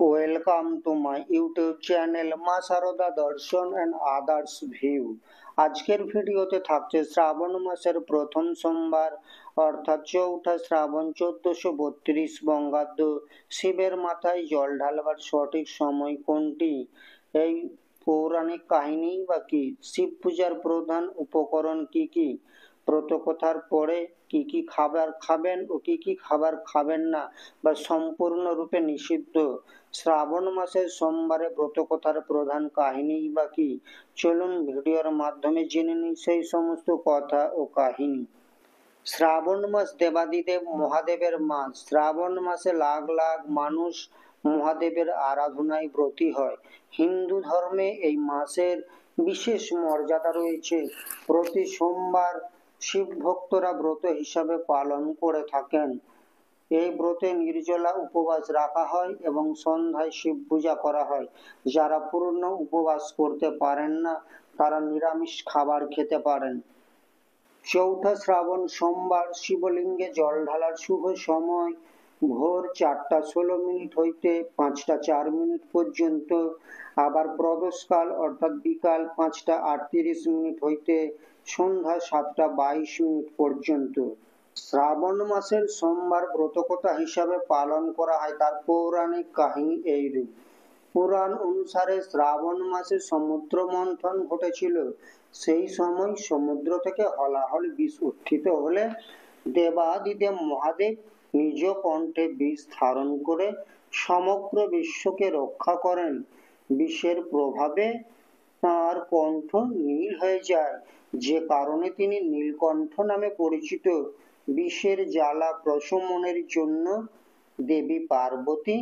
Welcome to my YouTube channel মা সারদা দর্শন and others view. আজকের ভিডিওতে থাকছে শ্রাবণ মাসের প্রথম সোমবার অর্থাৎ চৌঠা শ্রাবণ 1432 বঙ্গাব্দ। শিবের মাথায় জল ঢালবার সঠিক সময় কোনটি, এই পৌরাণিক কাহিনী বা কি, শিব পূজার প্রধান উপকরণ কি কি, ব্রতকথার পরে কি কি খাবার খাবেন ও কি কি খাবার খাবেন না বা সম্পূর্ণরূপে নিষিদ্ধ, শ্রাবণ মাসের সোমবারে ব্রতকথার প্রধান কাহিনী বা কি, চলুন ভিডিওর মাধ্যমে জেনে নিই সেই সমস্ত কথা ও কাহিনী। শ্রাবণ মাস দেবাদিদেব মহাদেবের মাস। শ্রাবণ মাসে লাখ লাখ মানুষ মহাদেবের আরাধনায় ব্রতী হয়। হিন্দু ধর্মে এই মাসের বিশেষ মর্যাদা রয়েছে। প্রতি সোমবার শিব ভক্তরা ব্রত হিসাবে পালন করে থাকেন। এই ব্রতে নির্জলা উপবাস রাখা হয় এবং সন্ধ্যায় শিব পূজা করা হয়। যারা পূর্ণ উপবাস করতে পারেন না তারা নিরামিষ খাবার খেতে পারেন। চৌঠা শ্রাবণ সোমবার শিবলিঙ্গে জল ঢালার শুভ সময় ভোর 4টা 16 মিনিট হইতে 5টা 4 মিনিট পর্যন্ত, আবার প্রদোষকাল অর্থাৎ বিকাল 5টা 38 মিনিট হইতে সন্ধ্যা 7টা 22 মিনিট পর্যন্ত। শ্রাবণ মাসের সোমবার ব্রতকথা হিসাবে পালন করা হয়, তার পৌরাণিক কাহিনী এইরূপ। পুরাণ অনুসারে শ্রাবণ মাসে সমুদ্র মন্থন ঘটেছিল। সেই সময় সমুদ্র থেকে হলাহল বিষ উত্থিত হলে দেবাদিদেব মহাদেব নিজ কণ্ঠে বিষ ধারণ করে সমগ্র বিশ্বকে রক্ষা করেন। বিষের প্রভাবে তাঁর কণ্ঠ নীল হয়ে যায়, যে কারণে তিনি নীলকণ্ঠ নামে পরিচিত। বিষের জ্বালা প্রশমনের জন্য দেবী পার্বতী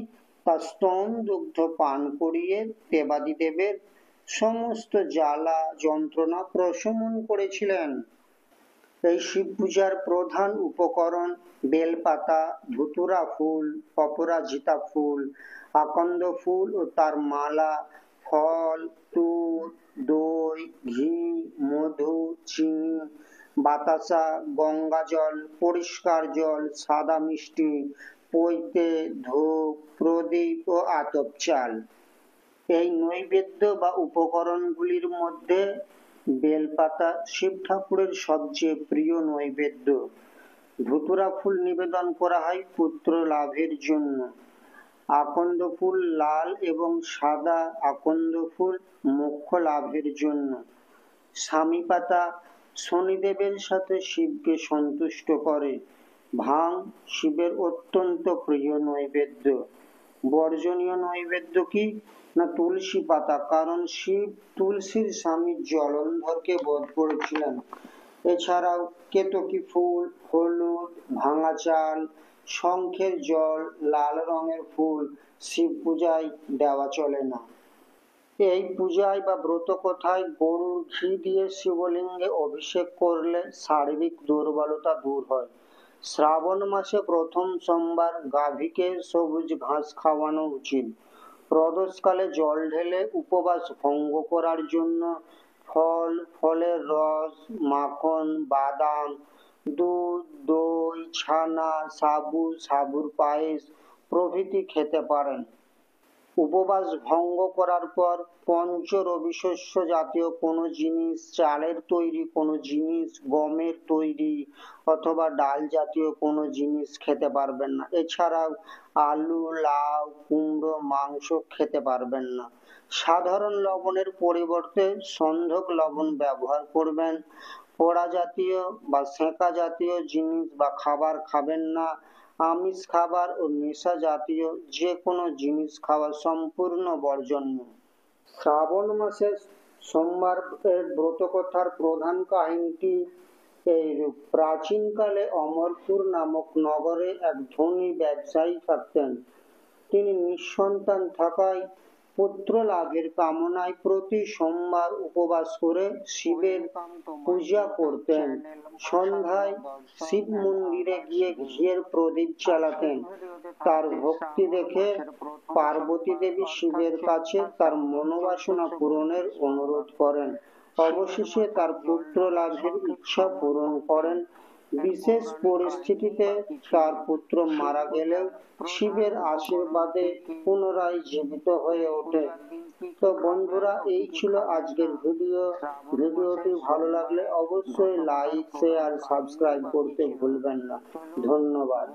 তার স্তন দুগ্ধ পান করিয়ে দেবাদিদেবের সমস্ত জ্বালা যন্ত্রণা প্রশমন করেছিলেন। এই শিব পূজার প্রধান উপকরণ বেলপাতা, ধুতুরা ফুল, অপরাজিতা ফুল, আকন্দ ফুল ও তার মালা, ফল, দুধ, দই, ঘি, মধু, চিনি, বাতাসা, গঙ্গা জল, পরিষ্কার জল, সাদা মিষ্টি, পৈতে, ধূপ, প্রদীপ ও আতপ চাল। এই নৈবেদ্য বা উপকরণগুলির মধ্যে বেলপাতা শিব ঠাকুরের সবচেয়ে প্রিয় নৈবেদ্য। ধুতুরা ফুল নিবেদন করা হয় পুত্র লাভের জন্য। আকন্দ ফুল লাল এবং সাদা আকন্দ ফুল মোক্ষ লাভের জন্য। স্বামী পাতা শনিদেবের সাথে শিবকে সন্তুষ্ট করে। ভাং শিবের অত্যন্ত প্রিয় নৈবেদ্য। বর্জনীয় নৈবেদ্য কি না তুলসী পাতা, কারণ শিব তুলসীর স্বামী জলন্ধরকে বধ করেছিলেন। এছাড়াও কেতকী ফুল, হলুদ, ভাঙা চাল, শঙ্খের জল, লাল রঙের ফুল শিব পূজায় দেওয়া চলে না। এই পূজায় বা ব্রত কথায় গরুর ঘি দিয়ে শিবলিঙ্গে অভিষেক করলে শারীরিক দুর্বলতা দূর হয়। শ্রাবণ মাসে প্রথম সোমবার গাভীকে সবুজ ঘাস খাওয়ানো উচিত। প্রদোষকালে জল ঢেলে উপবাস ভঙ্গ করার জন্য ফল, ফলের রস, মাখন, বাদাম, দুধ, দই, ছানা, সাবু, সাবুর পায়েস প্রভৃতি খেতে পারেন। উপবাস ভঙ্গ করার পর পঞ্চ রবিশস্য জাতীয় কোনো জিনিস, চালের তৈরি কোনো জিনিস, গমের তৈরি অথবা ডাল জাতীয় কোনো জিনিস খেতে পারবেন না। এছাড়াও আলু, লাউ, কুমড়ো, মাংস খেতে পারবেন না। সাধারণ লবণের পরিবর্তে সন্ধক লবণ ব্যবহার করবেন। পোড়া জাতীয় বা সেঁকা জাতীয় জিনিস বা খাবার খাবেন না। আমিষ খাবার ও নেশা জাতীয় যে কোনো জিনিস খাওয়া সম্পূর্ণ বর্জনীয়। শ্রাবণ মাসের সোমবার ব্রতকথার প্রধান কাহিনীটি এইরূপ। প্রাচীনকালে অমরপুর নামক নগরে এক ধনী ব্যবসায়ী থাকতেন। তিনি নিঃসন্তান থাকায় পুত্র লাভের কামনায় প্রতি সোমবার উপবাস করে শিবের পূজা করতেন। সন্ধ্যায় শিব মন্দিরে গিয়ে ঘিয়ের প্রদীপ জ্বালাতেন। তার ভক্তি দেখে পার্বতী দেবী শিবের কাছে তার মনোবাসনা পূরণের অনুরোধ করেন। অবশেষে তার পুত্র লাভের ইচ্ছা পূরণ করেন বিশেষ পরিস্থিতিতে তার পুত্র মারা গেলেও শিবের আশীর্বাদে পুনরায় জীবিত হয়ে ওঠে। তো বন্ধুরা, এই ছিল আজকের ভিডিওটি ভালো লাগলে অবশ্যই লাইক, শেয়ার, সাবস্ক্রাইব করতে ভুলবেন না। ধন্যবাদ।